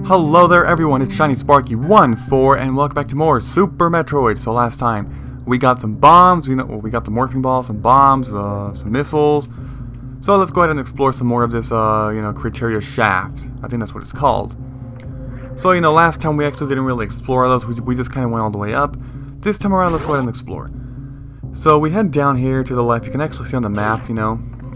Hello there everyone, it's ShinySparky14 and welcome back to more Super Metroid. So last time we got some bombs, we got the morphing balls, some bombs, some missiles. So let's go ahead and explore some more of this Crateria shaft. I think that's what it's called. So last time we actually didn't really explore those, we just kind of went all the way up. This time around let's go ahead and explore. So we head down here to the left, you can actually see on the map,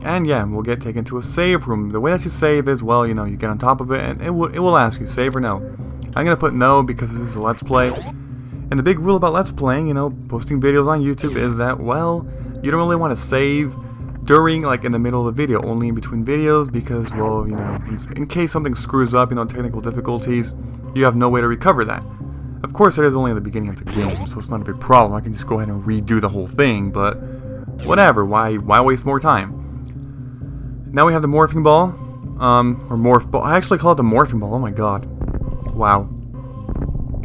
and yeah, we'll get taken to a save room. The way that you save is, well, you get on top of it and it will ask you, save or no. I'm going to put no because this is a Let's Play. And the big rule about Let's Playing, posting videos on YouTube is that, well, you don't really want to save during, in the middle of the video, only in between videos because, well, in case something screws up, technical difficulties, you have no way to recover that. Of course, it is only at the beginning of the game, so it's not a big problem. I can just go ahead and redo the whole thing, but whatever, why waste more time? Now we have the morphing ball, or morph ball. I actually call it the morphing ball, oh my god. Wow.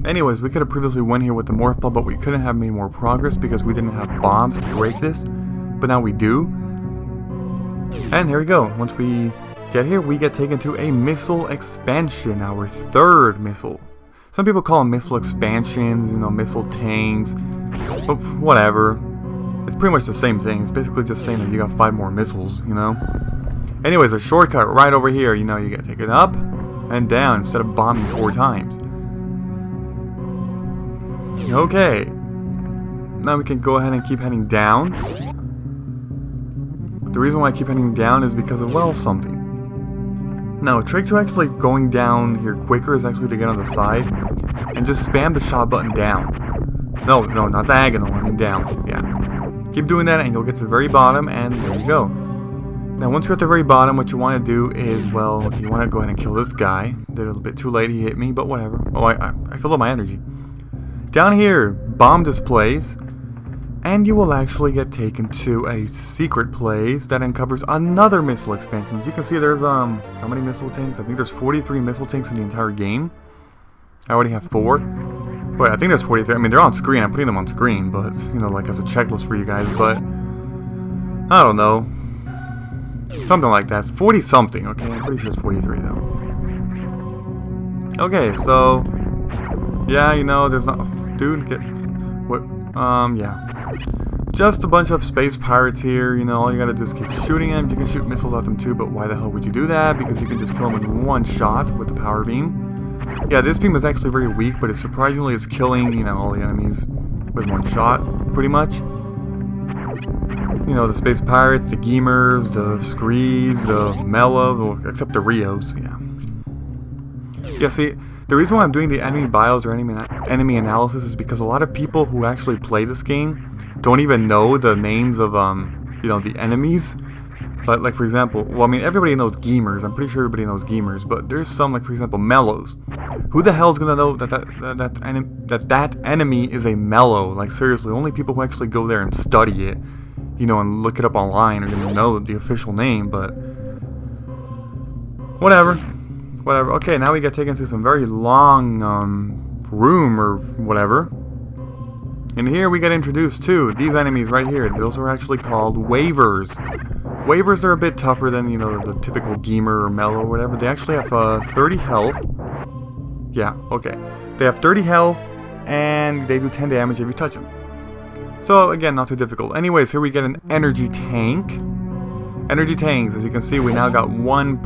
Anyways, we could have previously went here with the morph ball, but we couldn't have made more progress because we didn't have bombs to break this. But now we do. And here we go. Once we get here, we get taken to a missile expansion, our third missile. Some people call them missile expansions, missile tanks, but whatever. It's pretty much the same thing. It's basically just saying that you got 5 more missiles, Anyways, a shortcut right over here, you get taken up and down instead of bombing 4 times. Okay. Now we can go ahead and keep heading down. The reason why I keep heading down is because of, well, something. Now, a trick to actually going down here quicker is actually to get on the side and just spam the shot button down. No, not diagonal, I mean down, yeah. Keep doing that and you'll get to the very bottom and there you go. Now, once you're at the very bottom, what you want to do is, well, you want to go ahead and kill this guy. Did it a little bit too late, he hit me, but whatever. Oh, I filled up my energy. Down here, bomb displays, and you will actually get taken to a secret place that uncovers another missile expansion. As you can see, there's, how many missile tanks? I think there's 43 missile tanks in the entire game. I already have 4. Wait, I think there's 43. I mean, they're on screen. I'm putting them on screen, but, as a checklist for you guys, but I don't know. Something like that. It's 40-something, okay? I'm pretty sure it's 43, though. Okay, so... yeah, there's not... dude, get... what? Yeah. Just a bunch of space pirates here, all you gotta do is keep shooting them. You can shoot missiles at them, too, but why the hell would you do that? Because you can just kill them in one shot with the power beam. Yeah, this beam is actually very weak, but it surprisingly is killing, all the enemies with one shot, pretty much. The space pirates, the Geemers, the Screes, the Mellow, except the Rios, yeah. Yeah, see, the reason why I'm doing the enemy bios or enemy analysis is because a lot of people who actually play this game don't even know the names of, the enemies. But, for example, well, I mean, everybody knows Geemers. I'm pretty sure everybody knows Geemers, but there's some, for example, Mellows. Who the hell's gonna know that enemy is a Mellow? Seriously, only people who actually go there and study it, and look it up online are gonna know the official name, but whatever. Okay, now we get taken to some very long room or whatever. And here we get introduced to these enemies right here. Those are actually called Wavers. Wavers are a bit tougher than, the typical Geemer or Mellow or whatever. They actually have 30 health. Yeah, okay. They have 30 health and they do 10 damage if you touch them. So, again, not too difficult. Anyways, here we get an energy tank. Energy tanks, as you can see, we now got one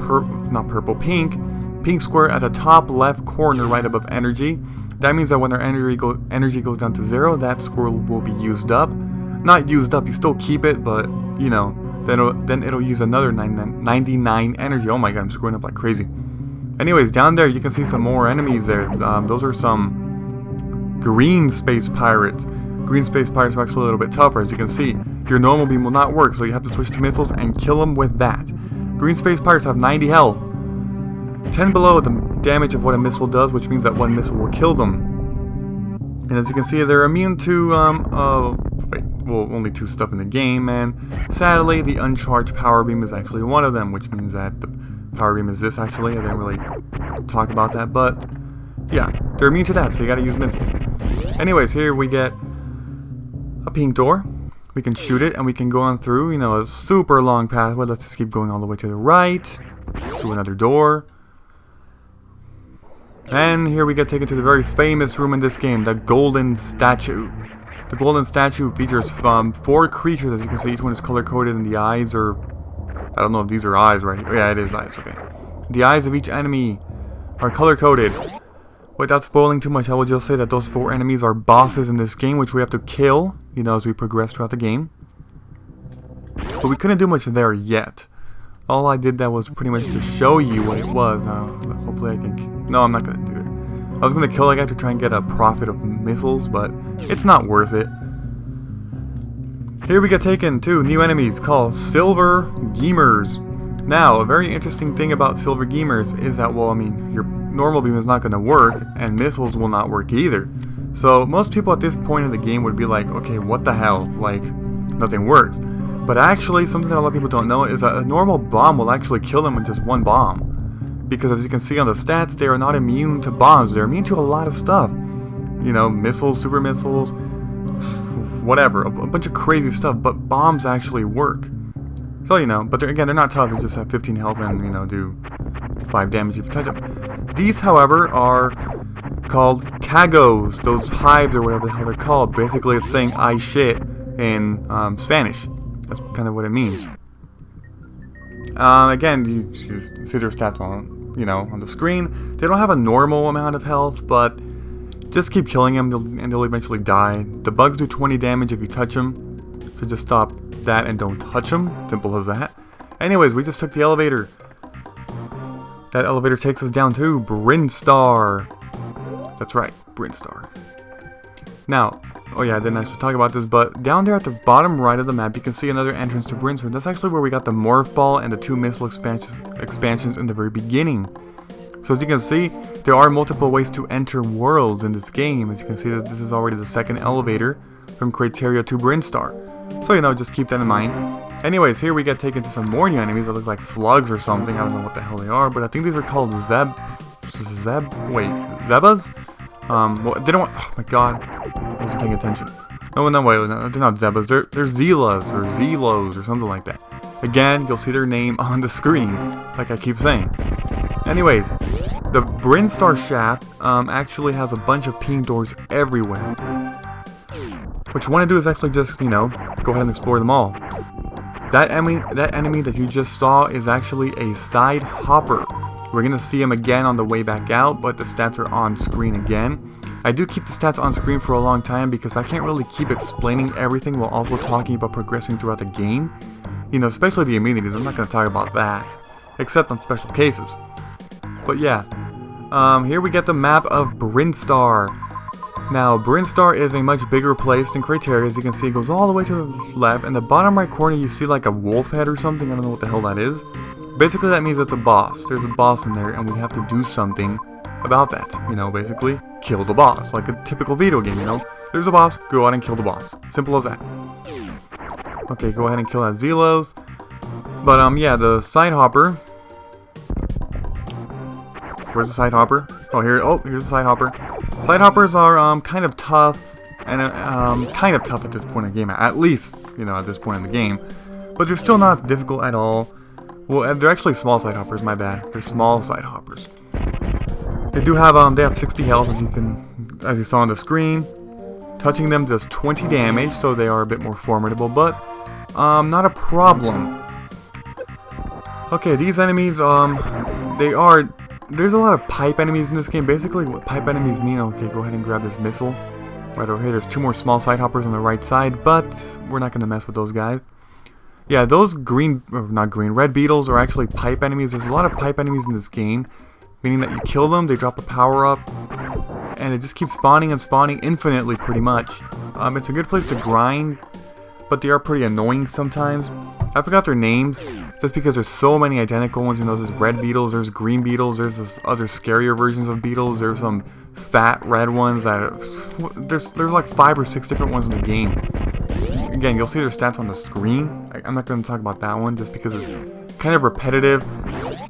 pink square at the top left corner right above energy. That means that when our energy goes down to 0, that square will be used up. Not used up, you still keep it, but, then it'll use another 99 energy. Oh my god, I'm screwing up like crazy. Anyways, down there, you can see some more enemies there. Those are some green space pirates. Green space pirates are actually a little bit tougher. As you can see, your normal beam will not work, so you have to switch to missiles and kill them with that. Green space pirates have 90 health. 10 below the damage of what a missile does, which means that one missile will kill them. And as you can see, they're immune to, only 2 stuff in the game, and sadly, the uncharged power beam is actually one of them, which means that the power beam is this, actually. I didn't really talk about that, but yeah, they're immune to that, so you gotta use missiles. Anyways, here we get a pink door. We can shoot it and we can go on through, a super long pathway. Let's just keep going all the way to the right, to another door. And here we get taken to the very famous room in this game, the golden statue. The golden statue features 4 creatures. As you can see, each one is color-coded, and the eyes are... I don't know if these are eyes right here. Yeah, it is eyes, okay. The eyes of each enemy are color-coded. Without spoiling too much, I will just say that those 4 enemies are bosses in this game, which we have to kill, you know, as we progress throughout the game. But we couldn't do much there yet. All I did that was pretty much to show you what it was. Now, hopefully I can... No, I'm not going to do it. I was going to kill that guy to try and get a profit of missiles, but it's not worth it. Here we get taken to new enemies called Silver Gamers. Now, a very interesting thing about Silver Gamers is that, well, I mean, your normal beam is not going to work, and missiles will not work either. So, most people at this point in the game would be like, okay, what the hell? Like, nothing works. But actually, something that a lot of people don't know is that a normal bomb will actually kill them with just one bomb. Because as you can see on the stats, they are not immune to bombs. They're immune to a lot of stuff. You know, missiles, super missiles, whatever. A bunch of crazy stuff. But bombs actually work. So, you know, but they're not tough. They just have 15 health and, you know, do 5 damage if you touch them. These, however, are called cagos. Those hives or whatever the hell they're called. Basically, it's saying I shit in Spanish. That's kind of what it means. Again, you see their stats on, you know, on the screen. They don't have a normal amount of health, but just keep killing them, and they'll eventually die. The bugs do 20 damage if you touch them, so just stop that and don't touch them. Simple as that. Anyways, we just took the elevator. That elevator takes us down to Brinstar. That's right, Brinstar. Now, oh yeah, I didn't actually talk about this, but down there at the bottom right of the map, you can see another entrance to Brinstar. That's actually where we got the Morph Ball and the 2 missile expansions in the very beginning. So as you can see, there are multiple ways to enter worlds in this game. As you can see, this is already the 2nd elevator from Crateria to Brinstar. So, you know, just keep that in mind. Anyways, here we get taken to some more new enemies that look like slugs or something. I don't know what the hell they are, but I think these are called Zebas? Well, they don't... Oh my god. I wasn't paying attention. Oh, no, wait, no, they're not Zebas. They're Zelas or Zelos or something like that. Again, you'll see their name on the screen, like I keep saying. Anyways, the Brinstar shaft actually has a bunch of pink doors everywhere. What you want to do is actually just, you know, go ahead and explore them all. That enemy that you just saw is actually a side hopper. We're going to see him again on the way back out, but the stats are on screen again. I do keep the stats on screen for a long time because I can't really keep explaining everything while also talking about progressing throughout the game. You know, especially the immunities, I'm not going to talk about that. Except on special cases. But yeah, here we get the map of Brinstar. Now, Brinstar is a much bigger place than Crateria. As you can see, it goes all the way to the left. In the bottom right corner, you see like a wolf head or something. I don't know what the hell that is. Basically, that means it's a boss. There's a boss in there, and we have to do something about that. You know, basically, kill the boss. Like a typical video game, you know? There's a boss, go out and kill the boss. Simple as that. Okay, go ahead and kill that Zelos. But, yeah, the side hopper. Where's the side hopper? Oh, here. Oh, here's the side hopper. Side hoppers are, kind of tough. And, kind of tough at this point in the game. At least, you know, at this point in the game. But they're still not difficult at all. Well, they're actually small side hoppers, my bad. They're small side hoppers. They do have, they have 60 health, as you saw on the screen. Touching them does 20 damage, so they are a bit more formidable, but, not a problem. Okay, these enemies, there's a lot of pipe enemies in this game. Basically, what pipe enemies mean, okay, go ahead and grab this missile. Right over here, there's 2 more small side hoppers on the right side, but we're not going to mess with those guys. Yeah, those red beetles are actually pipe enemies. There's a lot of pipe enemies in this game, meaning that you kill them, they drop a power up, and it just keeps spawning and spawning infinitely, pretty much. It's a good place to grind, but they are pretty annoying sometimes. I forgot their names, just because there's so many identical ones. You know, there's red beetles, there's green beetles, there's this other scarier versions of beetles, there's some fat red ones there's like 5 or 6 different ones in the game. Again, you'll see their stats on the screen. I'm not going to talk about that one just because it's kind of repetitive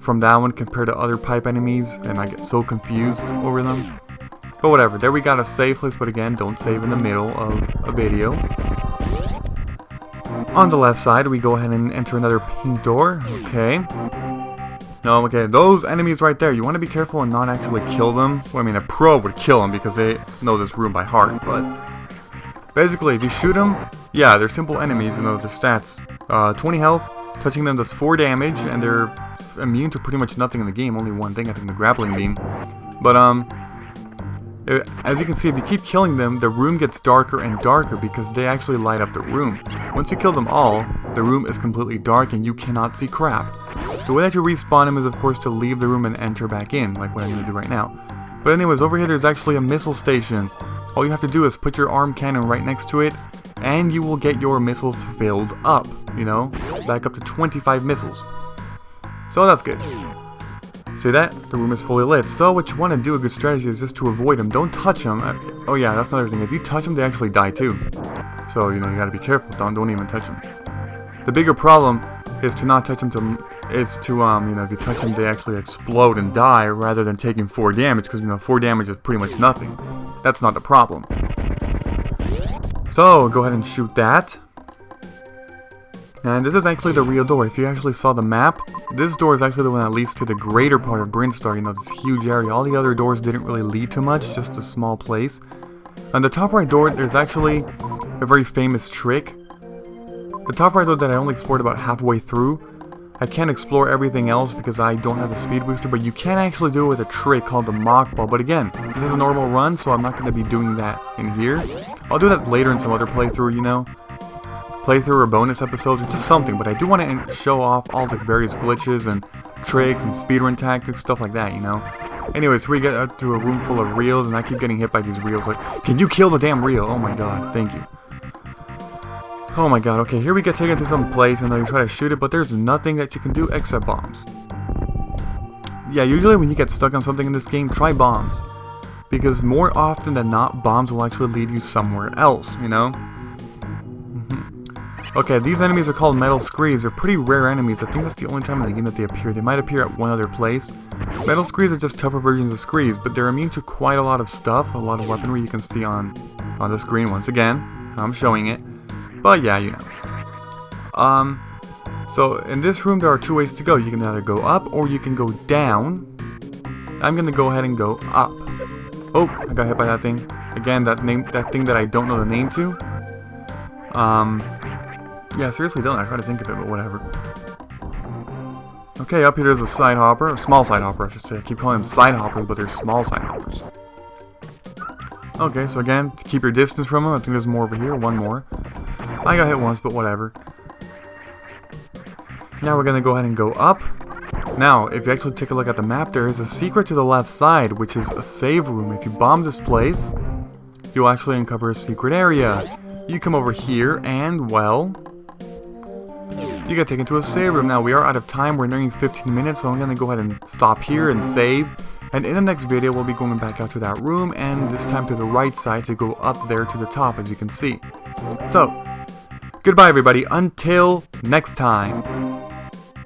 from that one compared to other pipe enemies, and I get so confused over them. But whatever, there we got a safe place, but again, don't save in the middle of a video. On the left side, we go ahead and enter another pink door. Okay. Oh, okay, those enemies right there, you want to be careful and not actually kill them. Well, I mean, a pro would kill them because they know this room by heart, but basically, if you shoot them, yeah, they're simple enemies, you know, their stats. 20 health, touching them does 4 damage, and they're immune to pretty much nothing in the game, only one thing, I think the grappling beam. But, as you can see, if you keep killing them, the room gets darker and darker because they actually light up the room. Once you kill them all, the room is completely dark and you cannot see crap. The way that you respawn them is, of course, to leave the room and enter back in, like what I'm going to do right now. But anyways, over here there's actually a missile station. All you have to do is put your arm cannon right next to it, and you will get your missiles filled up, you know, back up to 25 missiles. So that's good. See that? The room is fully lit. So what you want to do, a good strategy, is just to avoid them. Don't touch them. Oh yeah, that's another thing. If you touch them, they actually die too. So, you know, you gotta be careful. Don't even touch them. The bigger problem is to not touch them you know, if you touch them, they actually explode and die rather than taking 4 damage, because, you know, 4 damage is pretty much nothing. That's not the problem. So, go ahead and shoot that. And this is actually the real door. If you actually saw the map, this door is actually the one that leads to the greater part of Brinstar, you know, this huge area. All the other doors didn't really lead to much, just a small place. On the top right door, there's actually a very famous trick. The top right door that I only explored about halfway through. I can't explore everything else because I don't have a speed booster, but you can actually do it with a trick called the mock ball. But again, this is a normal run, so I'm not going to be doing that in here. I'll do that later in some other playthrough, you know. Playthrough or bonus episodes, or just something, but I do want to show off all the various glitches and tricks and speedrun tactics, stuff like that, you know. Anyways, here we get up to a room full of reels, and I keep getting hit by these reels, like, can you kill the damn reel? Oh my god, thank you. Oh my god, okay, here we get taken to some place, and then you try to shoot it, but there's nothing that you can do except bombs. Yeah, usually when you get stuck on something in this game, try bombs. Because more often than not, bombs will actually lead you somewhere else, you know? Okay, these enemies are called metal screes. They're pretty rare enemies. I think that's the only time in the game that they appear. They might appear at one other place. Metal screes are just tougher versions of screes, but they're immune to quite a lot of stuff, a lot of weaponry you can see on the screen once again. I'm showing it. But yeah, you know. So in this room there are 2 ways to go. You can either go up or you can go down. I'm gonna go ahead and go up. Oh, I got hit by that thing. Again, that thing that I don't know the name to. Yeah, seriously don't. I try to think of it, but whatever. Okay, up here there's a side hopper, a small side hopper I should say. I keep calling them side hoppers, but they're small side hoppers. Okay, so again, to keep your distance from them, I think there's more over here, one more. I got hit once, but whatever. Now we're gonna go ahead and go up. Now, if you actually take a look at the map, there is a secret to the left side, which is a save room. If you bomb this place, you'll actually uncover a secret area. You come over here, and, well, you get taken to a save room. Now, we are out of time. We're nearing 15 minutes, so I'm going to go ahead and stop here and save. And in the next video, we'll be going back out to that room, and this time to the right side to go up there to the top, as you can see. So, goodbye, everybody. Until next time.